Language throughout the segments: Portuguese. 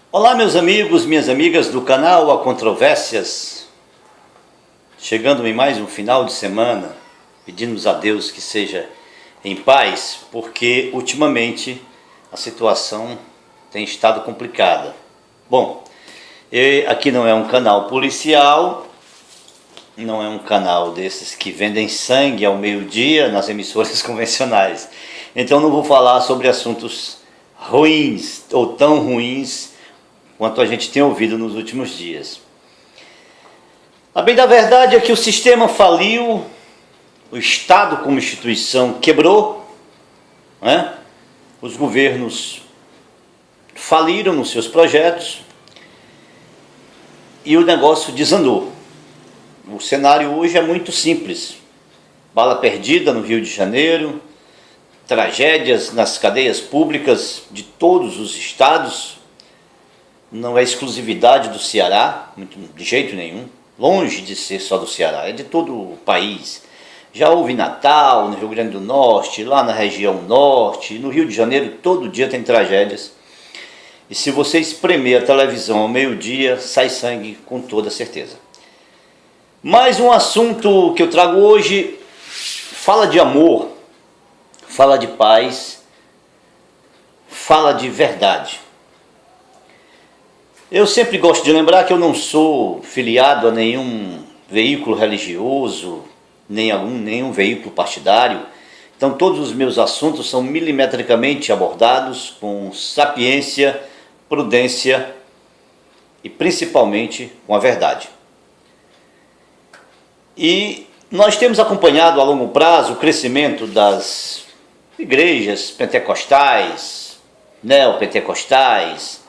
Olá, meus amigos, minhas amigas do canal A Controvérsias, chegando em mais um final de semana, pedimos a Deus que seja em paz, porque ultimamente a situação tem estado complicada. Bom, aqui não é um canal policial, não é um canal desses que vendem sangue ao meio-dia nas emissoras convencionais, então não vou falar sobre assuntos ruins ou tão ruins quanto a gente tem ouvido nos últimos dias. A bem da verdade é que o sistema faliu, o Estado como instituição quebrou, né? Os governos faliram nos seus projetos e o negócio desandou. O cenário hoje é muito simples: bala perdida no Rio de Janeiro, tragédias nas cadeias públicas de todos os estados. Não é exclusividade do Ceará, de jeito nenhum, longe de ser só do Ceará, é de todo o país. Já houve Natal, no Rio Grande do Norte, lá na região norte, no Rio de Janeiro, todo dia tem tragédias. E se você espremer a televisão ao meio-dia, sai sangue com toda certeza. Mas um assunto que eu trago hoje fala de amor, fala de paz, fala de verdade. Eu sempre gosto de lembrar que eu não sou filiado a nenhum veículo religioso, nenhum veículo partidário. Então todos os meus assuntos são milimetricamente abordados com sapiência, prudência e principalmente com a verdade. E nós temos acompanhado a longo prazo o crescimento das igrejas pentecostais, neopentecostais,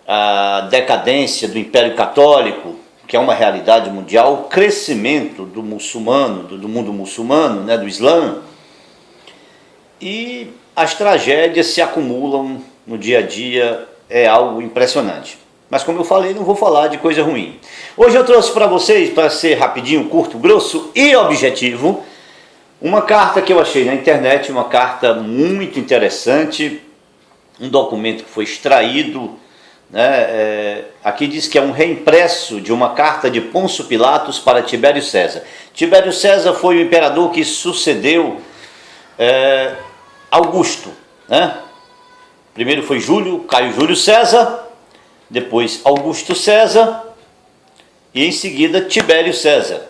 a decadência do Império Católico, que é uma realidade mundial, o crescimento do muçulmano, do mundo muçulmano, do Islã, e as tragédias se acumulam no dia a dia, é algo impressionante. Mas como eu falei, não vou falar de coisa ruim. Hoje eu trouxe para vocês, para ser rapidinho, curto, grosso e objetivo, uma carta que eu achei na internet, uma carta muito interessante, um documento que foi extraído. Aqui diz que é um reimpresso de uma carta de Pôncio Pilatos para Tibério César. Tibério César foi o imperador que sucedeu Augusto. Primeiro foi Caio Júlio César, depois Augusto César e em seguida Tibério César,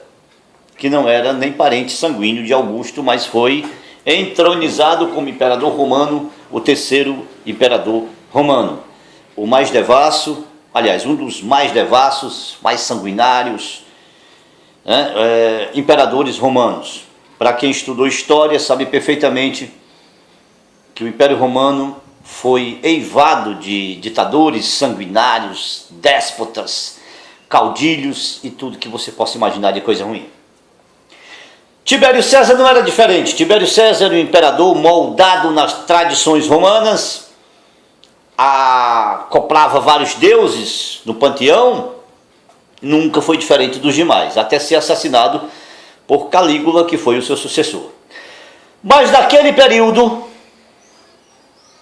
que não era nem parente sanguíneo de Augusto, mas foi entronizado como imperador romano, o terceiro imperador romano. O mais devasso, aliás, um dos mais devassos, mais sanguinários, imperadores romanos. Para quem estudou história, sabe perfeitamente que o Império Romano foi eivado de ditadores sanguinários, déspotas, caudilhos e tudo que você possa imaginar de coisa ruim. Tibério César não era diferente. Tibério César era um imperador moldado nas tradições romanas, acoplava vários deuses no panteão, nunca foi diferente dos demais, até ser assassinado por Calígula, que foi o seu sucessor. Mas naquele período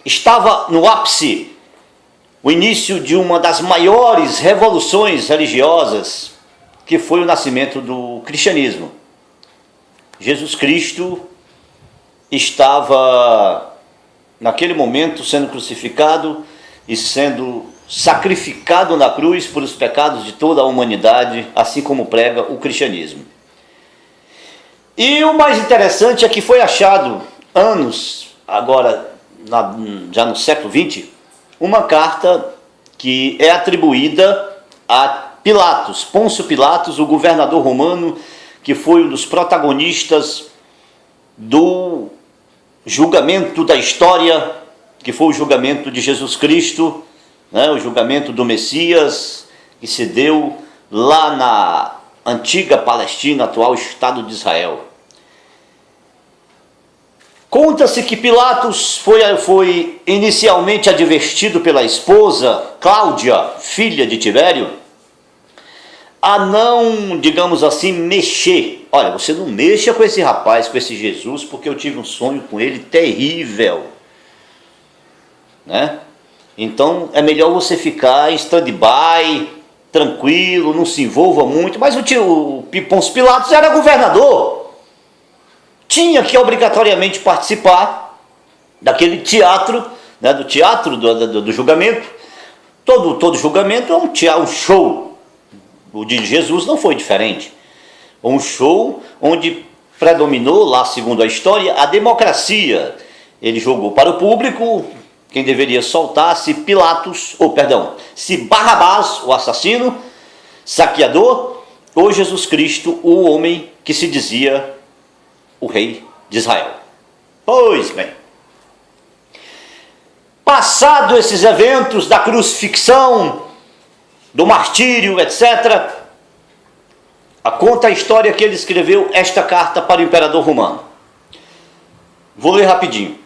estava no ápice o início de uma das maiores revoluções religiosas, que foi o nascimento do cristianismo. Jesus Cristo estava naquele momento sendo crucificado e sendo sacrificado na cruz por os pecados de toda a humanidade, assim como prega o cristianismo. E o mais interessante é que foi achado agora já no século XX, uma carta que é atribuída a Pilatos, Pôncio Pilatos, o governador romano, que foi um dos protagonistas do julgamento da história, que foi o julgamento de Jesus Cristo, o julgamento do Messias, que se deu lá na antiga Palestina, atual Estado de Israel. Conta-se que Pilatos foi inicialmente advertido pela esposa, Cláudia, filha de Tibério, a não, digamos assim, mexer. Olha, você não mexa com esse rapaz, com esse Jesus, porque eu tive um sonho com ele terrível. Então é melhor você ficar em stand-by, tranquilo, não se envolva muito. Mas o Pôncio Pilatos era governador, tinha que obrigatoriamente participar daquele teatro, né, do teatro do julgamento. Todo julgamento é um show. O de Jesus não foi diferente. Um show onde predominou, lá segundo a história, a democracia. Ele jogou para o público quem deveria soltar, se Barrabás, o assassino, saqueador, ou Jesus Cristo, o homem que se dizia o rei de Israel. Pois bem, passado esses eventos da crucifixão, do martírio, etc., conta a história que ele escreveu esta carta para o imperador romano. Vou ler rapidinho.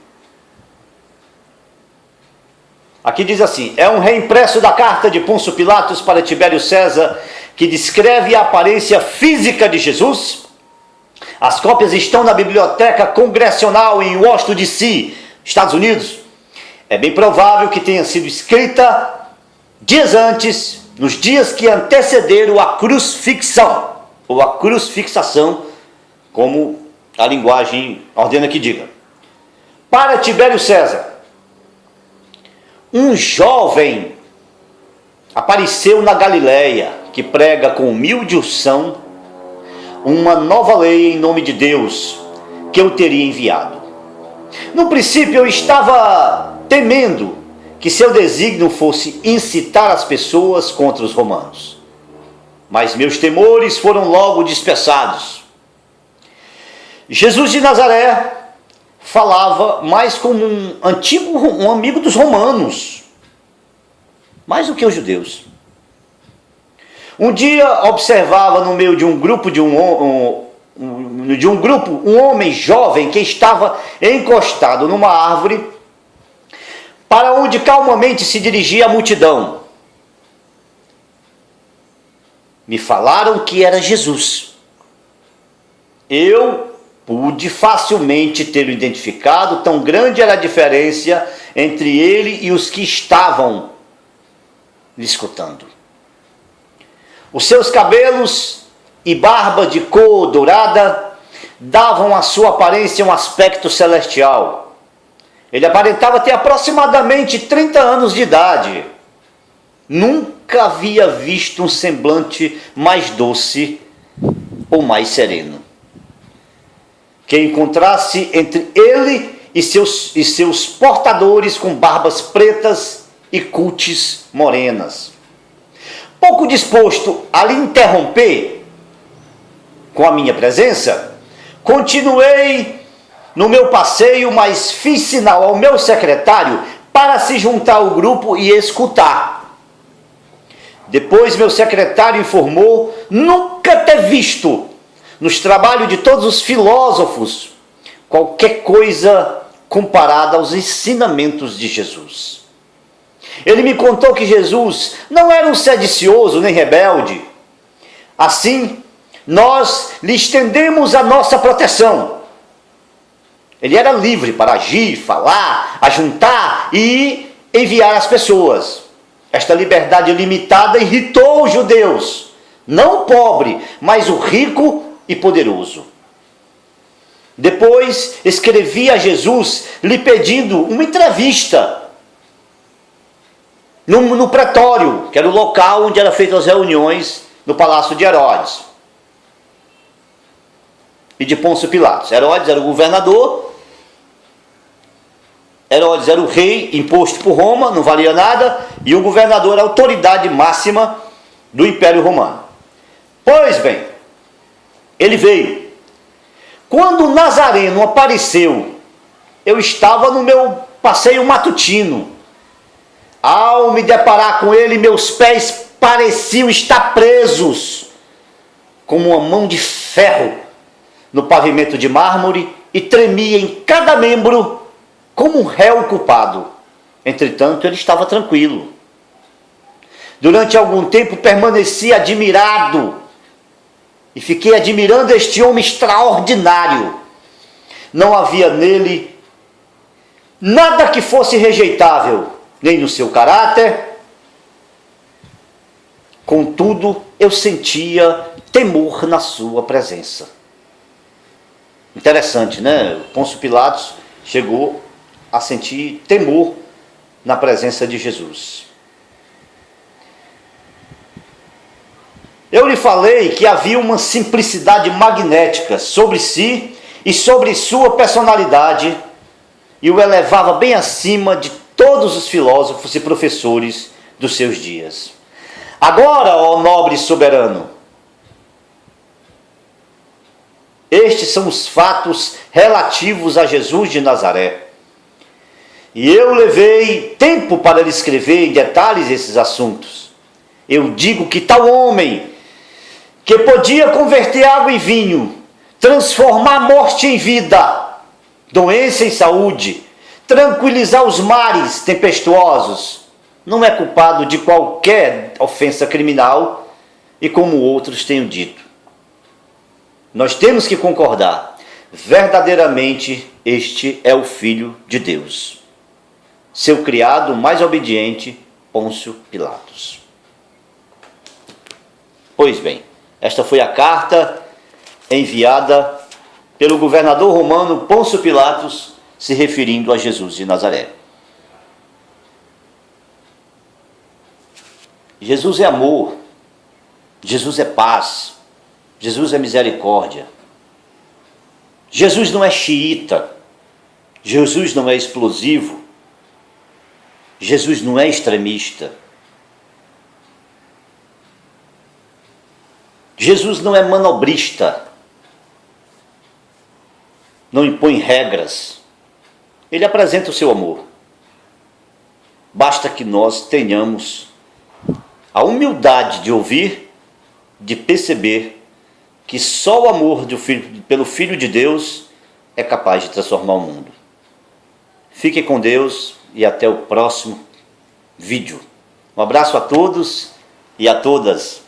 Aqui diz assim: é um reimpresso da carta de Pôncio Pilatos para Tibério César, que descreve a aparência física de Jesus. As cópias estão na Biblioteca Congressional em Washington, D.C., Estados Unidos. É bem provável que tenha sido escrita dias antes, nos dias que antecederam a crucifixão, ou a crucifixação, como a linguagem ordena que diga. Para Tibério César, um jovem apareceu na Galileia, que prega com humilde unção uma nova lei em nome de Deus, que eu teria enviado. No princípio eu estava temendo que seu desígnio fosse incitar as pessoas contra os romanos. Mas meus temores foram logo dispersados. Jesus de Nazaré falava mais como um amigo dos romanos, mais do que os judeus. Um dia observava no meio de um grupo um homem jovem que estava encostado numa árvore, para onde calmamente se dirigia a multidão. Me falaram que era Jesus. Eu pude facilmente tê-lo identificado, tão grande era a diferença entre ele e os que estavam lhe escutando. Os seus cabelos e barba de cor dourada davam à sua aparência um aspecto celestial. Ele aparentava ter aproximadamente 30 anos de idade. Nunca havia visto um semblante mais doce ou mais sereno que encontrasse entre ele e seus portadores com barbas pretas e cútis morenas. Pouco disposto a lhe interromper com a minha presença, continuei no meu passeio, mas fiz sinal ao meu secretário para se juntar ao grupo e escutar. Depois meu secretário informou nunca ter visto, nos trabalhos de todos os filósofos, qualquer coisa comparada aos ensinamentos de Jesus. Ele me contou que Jesus não era um sedicioso nem rebelde. Assim, nós lhe estendemos a nossa proteção. Ele era livre para agir, falar, ajuntar e enviar as pessoas. Esta liberdade limitada irritou os judeus, não o pobre, mas o rico e poderoso. Depois escrevi a Jesus lhe pedindo uma entrevista no pretório, que era o local onde eram feitas as reuniões no palácio de Herodes e de Pôncio Pilatos. Herodes era o governador, Herodes era o rei imposto por Roma, não valia nada, e o governador era a autoridade máxima do Império Romano. Pois bem, ele veio. Quando o Nazareno apareceu, eu estava no meu passeio matutino. Ao me deparar com ele, meus pés pareciam estar presos, como uma mão de ferro, no pavimento de mármore, e tremia em cada membro como um réu culpado. Entretanto, ele estava tranquilo. Durante algum tempo permaneci admirado, e fiquei admirando este homem extraordinário. Não havia nele nada que fosse rejeitável, nem no seu caráter. Contudo, eu sentia temor na sua presença. Interessante, né? Pôncio Pilatos chegou a sentir temor na presença de Jesus. Eu lhe falei que havia uma simplicidade magnética sobre si e sobre sua personalidade, e o elevava bem acima de todos os filósofos e professores dos seus dias. Agora, ó nobre soberano, estes são os fatos relativos a Jesus de Nazaré. E eu levei tempo para lhe escrever em detalhes esses assuntos. Eu digo que tal homem, que podia converter água em vinho, transformar morte em vida, doença em saúde, tranquilizar os mares tempestuosos, não é culpado de qualquer ofensa criminal, e como outros tenho dito. Nós temos que concordar, verdadeiramente este é o Filho de Deus. Seu criado mais obediente, Pôncio Pilatos. Pois bem, esta foi a carta enviada pelo governador romano Pôncio Pilatos, se referindo a Jesus de Nazaré. Jesus é amor, Jesus é paz, Jesus é misericórdia. Jesus não é xiita, Jesus não é explosivo, Jesus não é extremista. Jesus não é manobrista, não impõe regras, ele apresenta o seu amor. Basta que nós tenhamos a humildade de ouvir, de perceber que só o amor pelo Filho de Deus é capaz de transformar o mundo. Fique com Deus e até o próximo vídeo. Um abraço a todos e a todas.